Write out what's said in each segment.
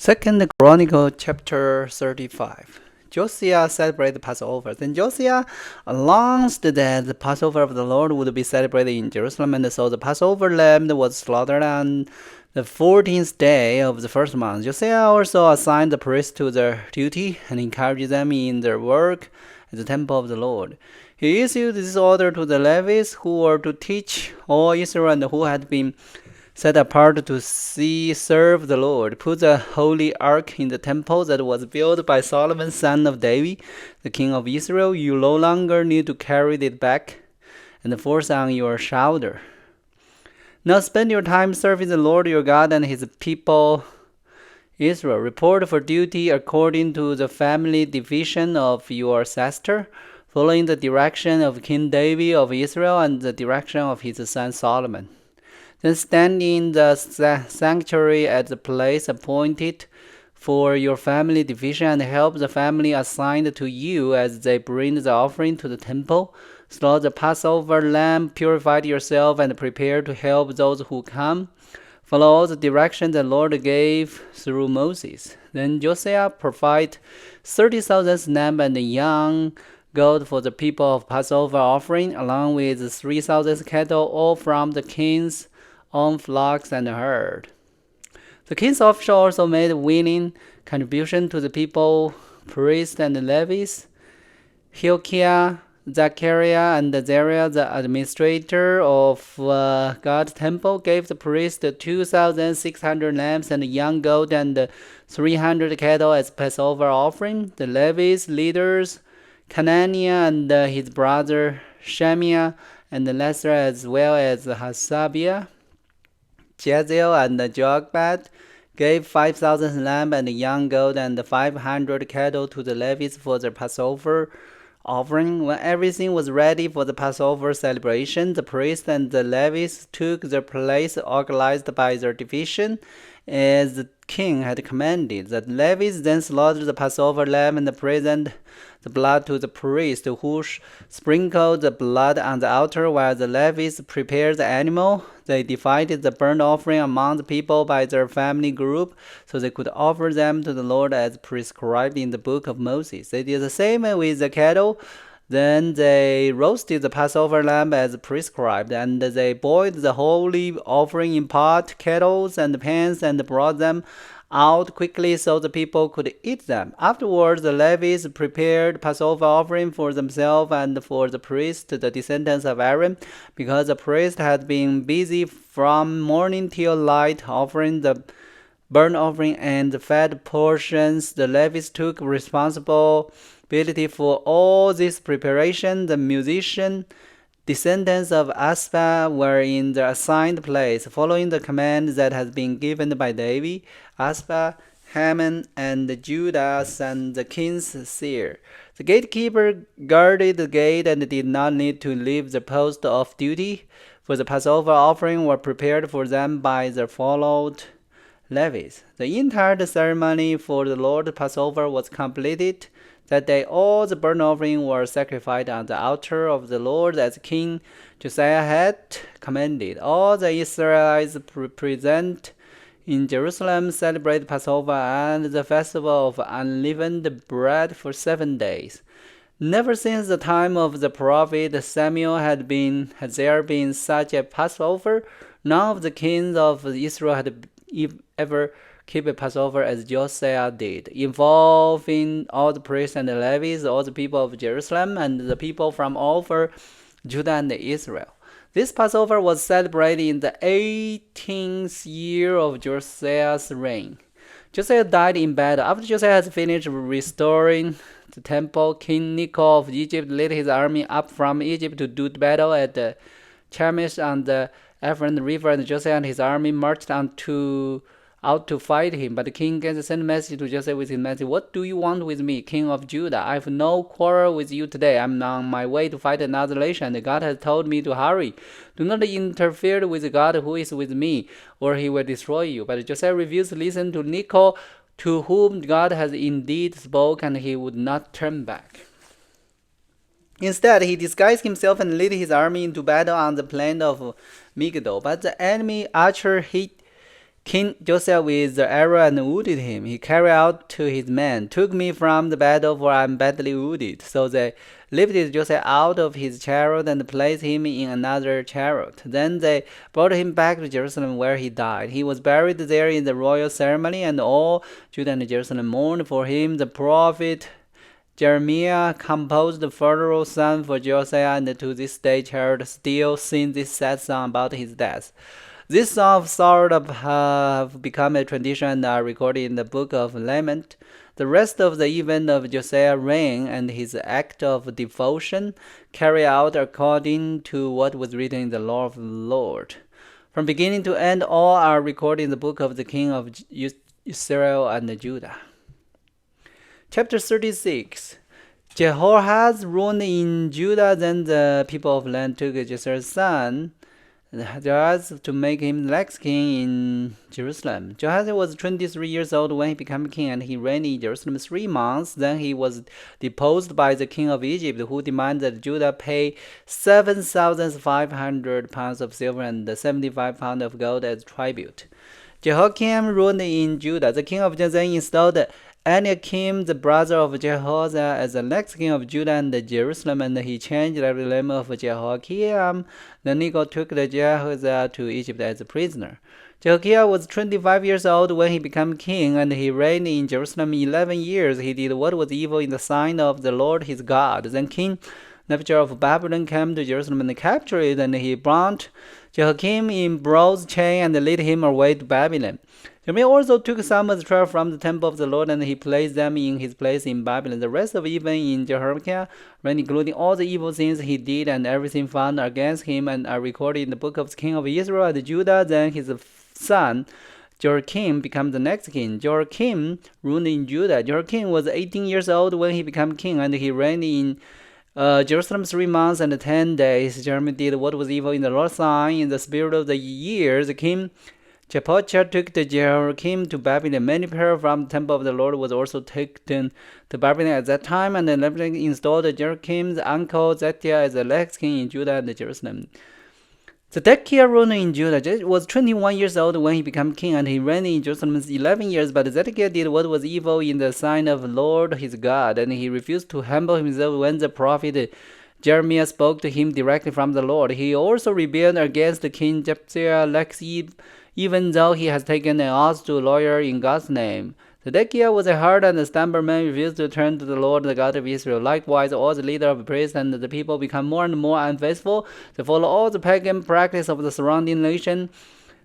Second Chronicle chapter 35. Joasia celebrated Passover. Then Joasia announced that the Passover of the Lord would be celebrated in Jerusalem, and so the Passover lamb was slaughtered on the 14th day of the first month. Joasia also assigned the priests to their duty and encouraged them in their work at the temple of the Lord. He issued this order to the Levites who were to teach all Israel and who had been set apart to serve the Lord. Put the holy ark in the temple that was built by Solomon, son of David, the king of Israel. You no longer need to carry it back and force on your shoulder. Now spend your time serving the Lord your God and his people Israel. Report for duty according to the family division of your ancestor, following the direction of King David of Israel and the direction of his son Solomon. Then stand in the sanctuary at the place appointed for your family division and help the family assigned to you as they bring the offering to the temple. Slaughter the Passover lamb, purify yourself, and prepare to help those who come. Follow all the directions the Lord gave through Moses. Then Joasia provided 30,000 lambs and young goat for the people of Passover offering, along with 3,000 cattle, all from the king's own flocks and herd. The king's official also made willing contribution to the people, priests and Levites. Hilkiah, Zechariah, and Azariah, the administrator of God's temple, gave the priests 2,600 lambs and young goat and 300 cattle as Passover offering. The Levites, leaders, Cananiah and his brother Shemiah, and Lesser, as well as Hasabiah, Jeziel, and Jogbad, gave 5,000 lambs and young goat and 500 cattle to the Levites for their Passover offering. When everything was ready for the Passover celebration, the priests and the Levites took their place organized by their division as the king had commanded. The Levites then slaughtered the Passover lamb and presented the blood to the priest, who sprinkled the blood on the altar while the Levites prepared the animal. They divided the burnt offering among the people by their family group, so they could offer them to the Lord as prescribed in the book of Moses. They did the same with the cattle. Then they roasted the Passover lamb as prescribed, and they boiled the holy offering in pot, kettles, and pans, and brought them out quickly so the people could eat them. Afterwards, the Levites prepared Passover offering for themselves and for the priests, the descendants of Aaron, because the priest had been busy from morning till night offering the burnt offering and the fat portions. The Levites took responsibility for all this preparation. The musician descendants of Asaph were in the assigned place, following the command that had been given by David. Asaph, Haman, and Judah, and the king's seer. The gatekeeper guarded the gate and did not need to leave the post of duty, for the Passover offering were prepared for them by the followed Levites. The entire ceremony for the Lord's Passover was completed. That day all the burnt offering were sacrificed on the altar of the Lord as King Joasia had commanded. All the Israelites present in Jerusalem celebrate Passover and the festival of unleavened bread for 7 days. Never since the time of the prophet Samuel had there been such a Passover. None of the kings of Israel had ever keep a Passover as Joasia did, involving all the priests and the Levites, all the people of Jerusalem, and the people from all over Judah and Israel. This Passover was celebrated in the 18th year of Josiah's reign. Josiah died in battle. After Josiah had finished restoring the temple, King Necho of Egypt led his army up from Egypt to do battle at the Chamish on the Ephraim River, and Josiah and his army marched out to fight him. But the king again sent a message to Josiah with his message, "What do you want with me, king of Judah? I have no quarrel with you today. I am on my way to fight another nation, and God has told me to hurry. Do not interfere with God who is with me, or he will destroy you." But Josiah refused to listen to Necho, to whom God has indeed spoken, and he would not turn back. Instead, he disguised himself and led his army into battle on the plain of Megiddo. But the enemy archer hit King Joasia with the arrow and wounded him. He carried out to his men, took me from the battle, for I am badly wounded. So they lifted Joasia out of his chariot and placed him in another chariot. Then they brought him back to Jerusalem, where he died. He was buried there in the royal ceremony, and all Judah and Jerusalem mourned for him. The prophet Jeremiah composed the funeral song for Josiah, and to this day church still sing this sad song about his death. These songs sort of have become a tradition and are recorded in the book of Lament. The rest of the event of Josiah's reign and his act of devotion carry out according to what was written in the law of the Lord. From beginning to end, all are recorded in the book of the king of Israel and Judah. Chapter 36. Jehoahaz ruled in Judah. Then the people of land took Josiah's son Joasia to make him the next king in Jerusalem. Joasia was 23 years old when he became king, and he reigned in Jerusalem 3 months. Then he was deposed by the king of Egypt, who demanded that Judah pay 7,500 pounds of silver and 75 pounds of gold as tribute. Jehoiakim ruled in Judah. The king of Judah then installed Eliakim, the brother of Jehoshaphat, as the next king of Judah and Jerusalem, and he changed the name of Jehoiakim. Then Necho took the Jehoshaphat to Egypt as a prisoner. Jehoiakim was 25 years old when he became king, and he reigned in Jerusalem 11 years. He did what was evil in the sight of the Lord his God. Then King Nebuchadnezzar of Babylon came to Jerusalem and captured it, and he brought Jehoiakim in bronze chain and led him away to Babylon. Jameria also took some of the treasure from the temple of the Lord, and he placed them in his place in Babylon. The rest of even in Jehoiakim, including all the evil things he did and everything found against him, and are recorded in the book of the king of Israel and Judah. Then his son Joachim became the next king. Joachim ruled in Judah. Joachim was 18 years old when he became king, and he reigned in Jerusalem 3 months and 10 days. Jeremiah did what was evil in the Lord's sight. In the spirit of the years, the king Jehoiakim took the Joachim to Babylon. Many people from the temple of the Lord was also taken to Babylon at that time, and then Nebuchadnezzar installed Joachim's uncle Zedekiah as the next king in Judah and Jerusalem. Zedekiah ruled in Judah. He was 21 years old when he became king, and he reigned in Jerusalem 11 years. But Zedekiah did what was evil in the sight of the Lord his God, and he refused to humble himself when the prophet Jeremiah spoke to him directly from the Lord. He also rebelled against King Josiah, even though he has taken an oath to lawyer in God's name. Zedekiah was a hard and stubborn man, refused to turn to the Lord, the God of Israel. Likewise, all the leaders of the priests and the people become more and more unfaithful. They follow all the pagan practice of the surrounding nation,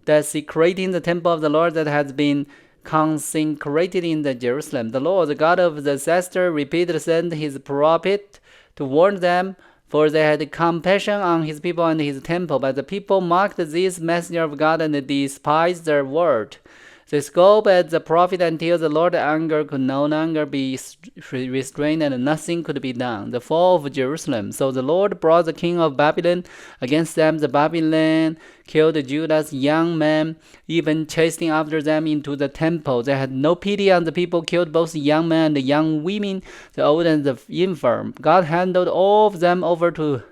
desecrating the temple of the Lord that has been consecrated in Jerusalem. The Lord, the God of the ancestors, repeatedly sent his prophet to warn them, for they had compassion on his people and his temple. But the people mocked this messenger of God and despised their word. They scoffed at the prophet until the Lord's anger could no longer be restrained and nothing could be done. The fall of Jerusalem. So the Lord brought the king of Babylon against them. The Babylon killed Judah's young men, even chasing after them into the temple. They had no pity on the people, killed both the young men and the young women, the old and the infirm. God handed all of them over to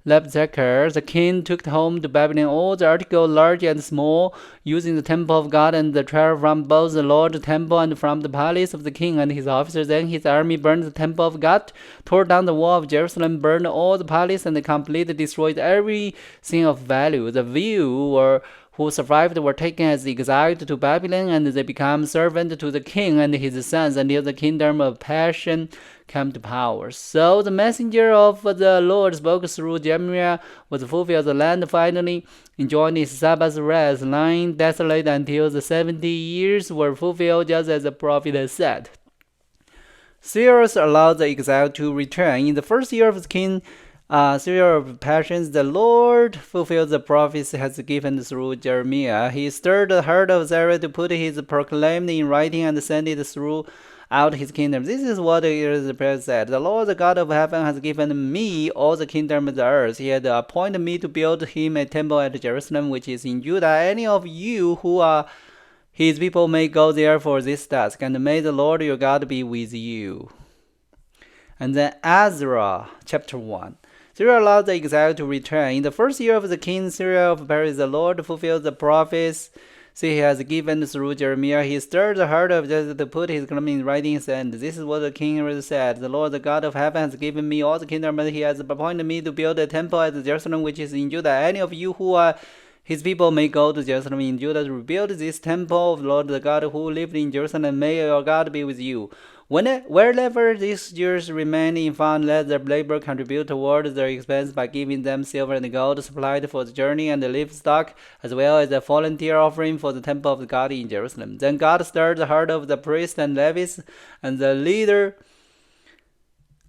Rabshakeh. The king took home to Babylon all the articles, large and small, using the temple of God and the treasure from both the Lord's temple and from the palace of the king and his officers. Then his army burned the temple of God, tore down the wall of Jerusalem, burned all the palace, and completely destroyed everything of value. The few who survived were taken as exiled to Babylon, and they became servants to the king and his sons until the kingdom of Persia came to power. So the messenger of the Lord spoke through Jameria was fulfilled. The land finally enjoyed its Sabbath rest, lying desolate until the 70 years were fulfilled, just as the prophet had said. Cyrus allowed the exile to return. In the first year of King Cyrus of Persia, the Lord fulfilled the prophecy has given through Jeremiah. He stirred the heart of Cyrus to put his proclaimed in writing and send it throughout his kingdom. This is what the prophet said. The Lord, the God of heaven, has given me all the kingdom of the earth. He had appointed me to build him a temple at Jerusalem, which is in Judah. Any of you who are his people may go there for this task, and may the Lord your God be with you. And then Ezra chapter 1. Cyrus allowed the exile to return. In the first year of the king Cyrus of Persia, the Lord fulfilled the prophecy See, he has given through Jeremiah. He stirred the heart of Joseph to put his kingdom in writings, and this is what the king really said. The Lord, the God of heaven, has given me all the kingdom, and he has appointed me to build a temple at Jerusalem, which is in Judah. Any of you who are his people may go to Jerusalem in Judah to rebuild this temple of the Lord, the God who lived in Jerusalem. May your God be with you. Wherever these Jews remain in found, let their labor contribute toward their expense by giving them silver and gold supplied for the journey and the livestock, as well as a volunteer offering for the temple of God in Jerusalem. Then God stirred the heart of the priests and Levites and the leader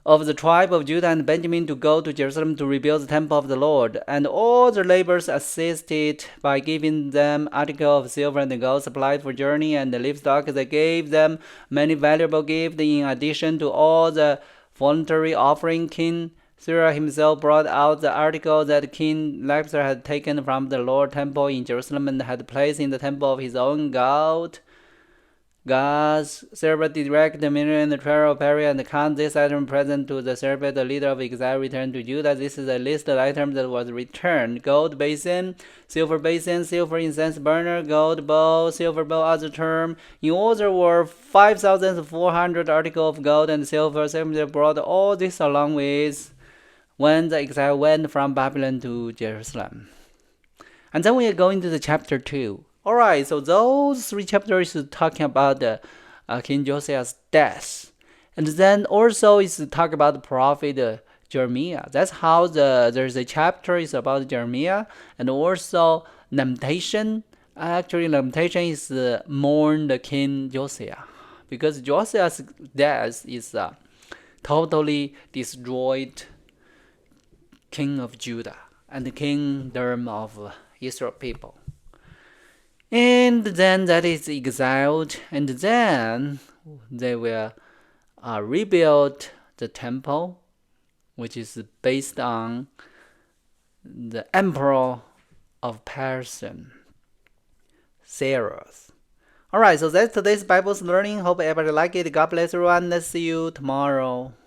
of the tribe of Judah and Benjamin to go to Jerusalem to rebuild the temple of the Lord. And all the laborers assisted by giving them articles of silver and gold supplied for journey and the livestock. They gave them many valuable gifts in addition to all the voluntary offering. King Cyril himself brought out the article that King Lasher had taken from the Lord temple in Jerusalem and had placed in the temple of his own God. God's servant direct the Jameria and the treasurer of Perry and count this item present to the servant, the leader of exile returned to Judah. This is a list of items that was returned: gold basin, silver incense burner, gold bowl, silver bowl, other term. In all there were 5,400 articles of gold and silver. Samuel brought all this along with when the exile went from Babylon to Jerusalem. And then we are going to the chapter 2. Alright, so those 3 chapters is talking about King Josiah's death. And then also is talk about the prophet Jeremiah. That's how there's a chapter is about Jeremiah, and also lamentation. Actually, lamentation is mourn the King Josiah, because Josiah's death is totally destroyed king of Judah and the kingdom of Israel people. And then that is exiled, and then they will rebuild the temple, which is based on the emperor of Persia, Cyrus. Alright, so that's today's Bible's learning. Hope everybody like it. God bless everyone. Let's see you tomorrow.